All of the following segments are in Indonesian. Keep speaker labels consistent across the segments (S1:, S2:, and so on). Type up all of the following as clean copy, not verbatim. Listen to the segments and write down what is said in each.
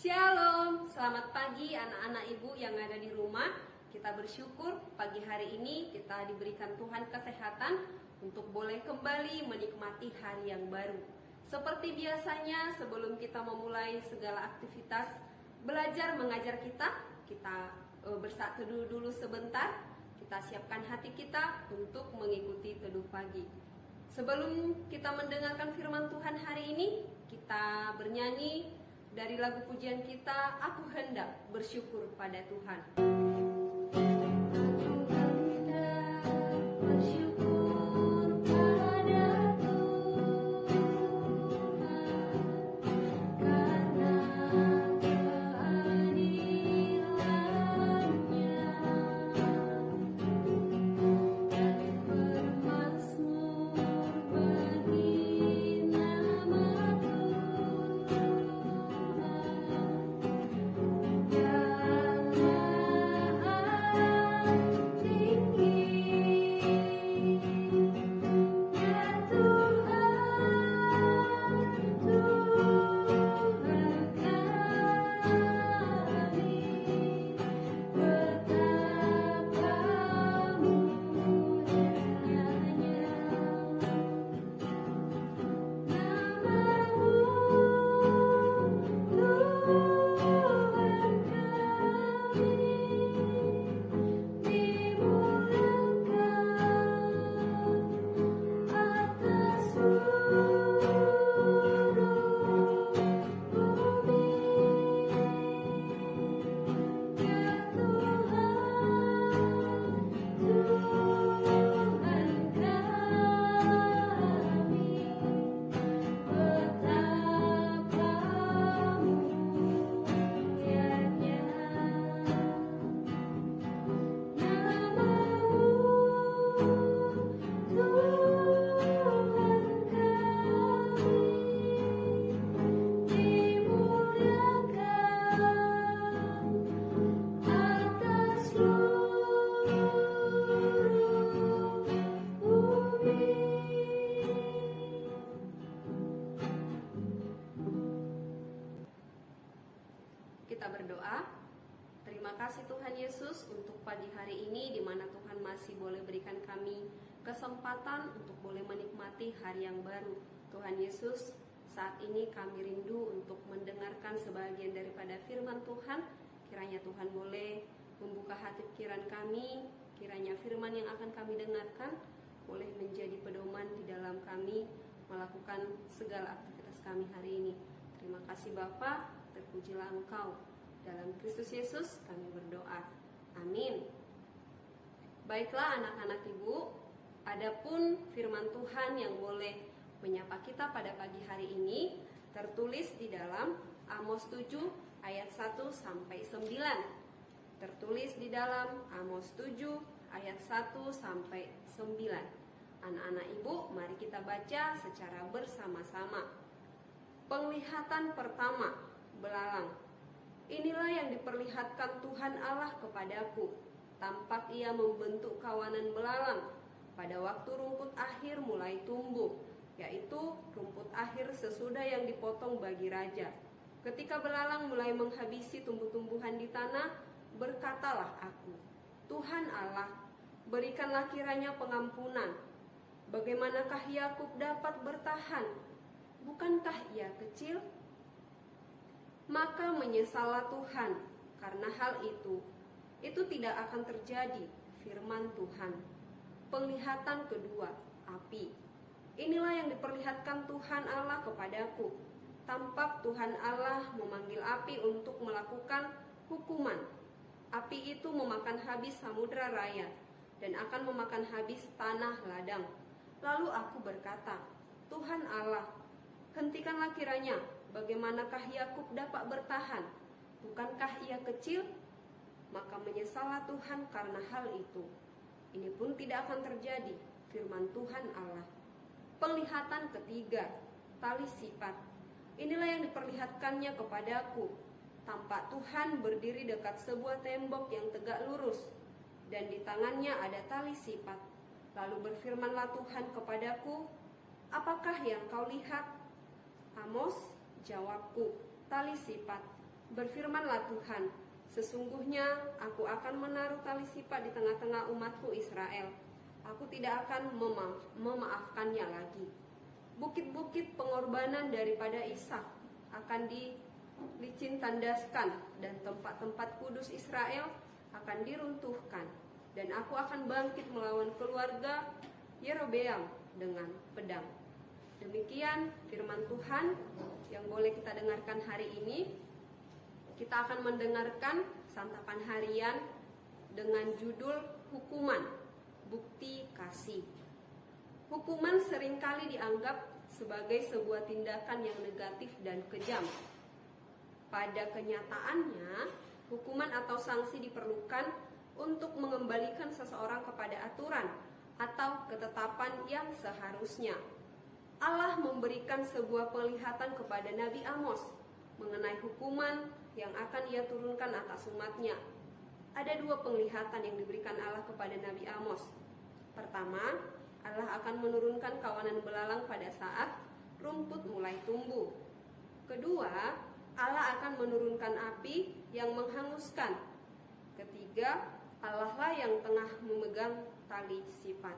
S1: Shalom, selamat pagi anak-anak ibu yang ada di rumah. Kita bersyukur pagi hari ini kita diberikan Tuhan kesehatan untuk boleh kembali menikmati hari yang baru. Seperti biasanya sebelum kita memulai segala aktivitas belajar mengajar kita bersatu dulu sebentar. Kita siapkan hati kita untuk mengikuti teduh pagi. Sebelum kita mendengarkan firman Tuhan hari ini, kita bernyanyi dari lagu pujian kita, Aku Hendak Bersyukur pada Tuhan. Kita berdoa. Terima kasih Tuhan Yesus untuk pagi hari ini di mana Tuhan masih boleh berikan kami kesempatan untuk boleh menikmati hari yang baru. Tuhan Yesus, saat ini kami rindu untuk mendengarkan sebagian daripada firman Tuhan. Kiranya Tuhan boleh membuka hati pikiran kami, kiranya firman yang akan kami dengarkan boleh menjadi pedoman di dalam kami melakukan segala aktivitas kami hari ini. Terima kasih Bapa, terpujilah Engkau. Dalam Kristus Yesus kami berdoa. Amin. Baiklah anak-anak ibu, adapun firman Tuhan yang boleh menyapa kita pada pagi hari ini tertulis di dalam Amos 7 ayat 1 sampai 9. Tertulis di dalam Amos 7 ayat 1 sampai 9. Anak-anak ibu, mari kita baca secara bersama-sama. Penglihatan pertama, belalang. Inilah yang diperlihatkan Tuhan Allah kepadaku. Tampak ia membentuk kawanan belalang pada waktu rumput akhir mulai tumbuh, yaitu rumput akhir sesudah yang dipotong bagi raja. Ketika belalang mulai menghabisi tumbuh-tumbuhan di tanah, berkatalah aku, Tuhan Allah, berikanlah kiranya pengampunan. Bagaimanakah Yakub dapat bertahan? Bukankah ia kecil? Maka menyesallah Tuhan karena hal itu. Itu tidak akan terjadi, firman Tuhan. Penglihatan kedua, api. Inilah yang diperlihatkan Tuhan Allah kepadaku. Tampak Tuhan Allah memanggil api untuk melakukan hukuman. Api itu memakan habis samudra raya dan akan memakan habis tanah ladang. Lalu aku berkata, Tuhan Allah, hentikanlah kiranya. Bagaimanakah Yakub dapat bertahan? Bukankah ia kecil? Maka menyesallah Tuhan karena hal itu. Ini pun tidak akan terjadi, firman Tuhan Allah. Penglihatan ketiga, tali sifat. Inilah yang diperlihatkannya kepadaku. Tampak Tuhan berdiri dekat sebuah tembok yang tegak lurus, dan di tangannya ada tali sifat. Lalu berfirmanlah Tuhan kepadaku, apakah yang kau lihat? Amos, jawabku, tali sifat. Berfirmanlah Tuhan, sesungguhnya aku akan menaruh tali sifat di tengah-tengah umatku Israel. Aku tidak akan memaafkannya lagi. Bukit-bukit pengorbanan daripada Ishak akan dilicin tandaskan, dan tempat-tempat kudus Israel akan diruntuhkan. Dan aku akan bangkit melawan keluarga Yerobeam dengan pedang. Demikian firman Tuhan yang boleh kita dengarkan hari ini. Kita akan mendengarkan santapan harian dengan judul Hukuman, Bukti Kasih. Hukuman seringkali dianggap sebagai sebuah tindakan yang negatif dan kejam. Pada kenyataannya, hukuman atau sanksi diperlukan untuk mengembalikan seseorang kepada aturan atau ketetapan yang seharusnya. Allah memberikan sebuah penglihatan kepada Nabi Amos mengenai hukuman yang akan ia turunkan atas umatnya. Ada dua penglihatan yang diberikan Allah kepada Nabi Amos. Pertama, Allah akan menurunkan kawanan belalang pada saat rumput mulai tumbuh. Kedua, Allah akan menurunkan api yang menghanguskan. Ketiga, Allah lah yang tengah memegang tali sifat.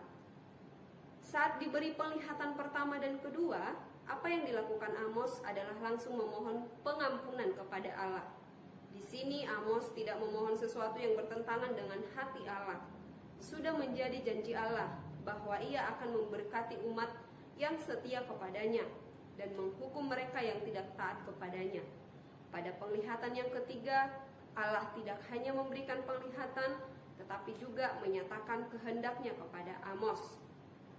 S1: Saat diberi penglihatan pertama dan kedua, apa yang dilakukan Amos adalah langsung memohon pengampunan kepada Allah. Di sini Amos tidak memohon sesuatu yang bertentangan dengan hati Allah. Sudah menjadi janji Allah bahwa ia akan memberkati umat yang setia kepadanya dan menghukum mereka yang tidak taat kepadanya. Pada penglihatan yang ketiga, Allah tidak hanya memberikan penglihatan, tetapi juga menyatakan kehendaknya kepada Amos.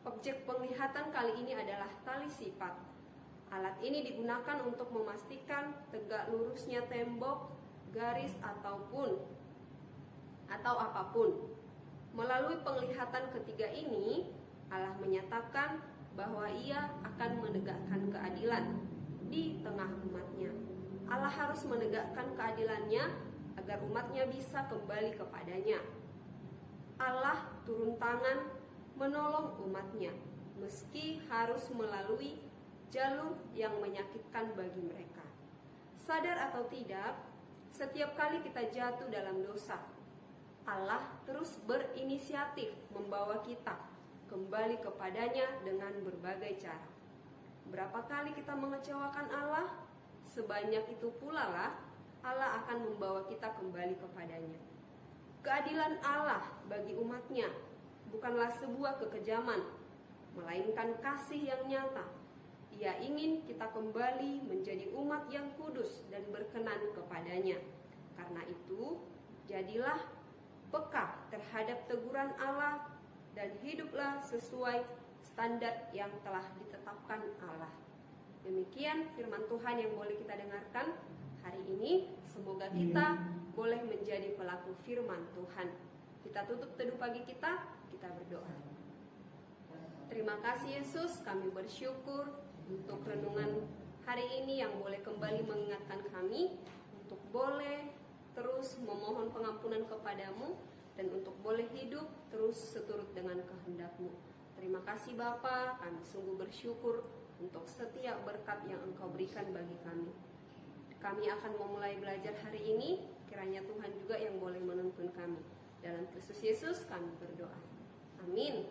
S1: Objek penglihatan kali ini adalah tali sifat. Alat ini digunakan untuk memastikan tegak lurusnya tembok, garis atau apapun. Melalui penglihatan ketiga ini, Allah menyatakan bahwa ia akan menegakkan keadilan di tengah umatnya. Allah harus menegakkan keadilannya agar umatnya bisa kembali kepadanya. Allah turun tangan menolong umatnya, meski harus melalui jalur yang menyakitkan bagi mereka. Sadar atau tidak, setiap kali kita jatuh dalam dosa, Allah terus berinisiatif membawa kita kembali kepadanya dengan berbagai cara. Berapa kali kita mengecewakan Allah, sebanyak itu pula lah Allah akan membawa kita kembali kepadanya. Keadilan Allah bagi umatnya bukanlah sebuah kekejaman, melainkan kasih yang nyata. Ia ingin kita kembali menjadi umat yang kudus dan berkenan kepadanya. Karena itu, jadilah peka terhadap teguran Allah dan hiduplah sesuai standar yang telah ditetapkan Allah. Demikian firman Tuhan yang boleh kita dengarkan hari ini. Semoga kita boleh menjadi pelaku firman Tuhan. Kita tutup teduh pagi kita berdoa. Terima kasih Yesus, kami bersyukur untuk renungan hari ini yang boleh kembali mengingatkan kami untuk boleh terus memohon pengampunan kepadamu dan untuk boleh hidup terus seturut dengan kehendak-Mu. Terima kasih Bapa, kami sungguh bersyukur untuk setiap berkat yang Engkau berikan bagi kami. Kami akan memulai belajar hari ini, kiranya Tuhan juga yang boleh menuntun kami. Dalam Kristus Yesus kami berdoa. Amin.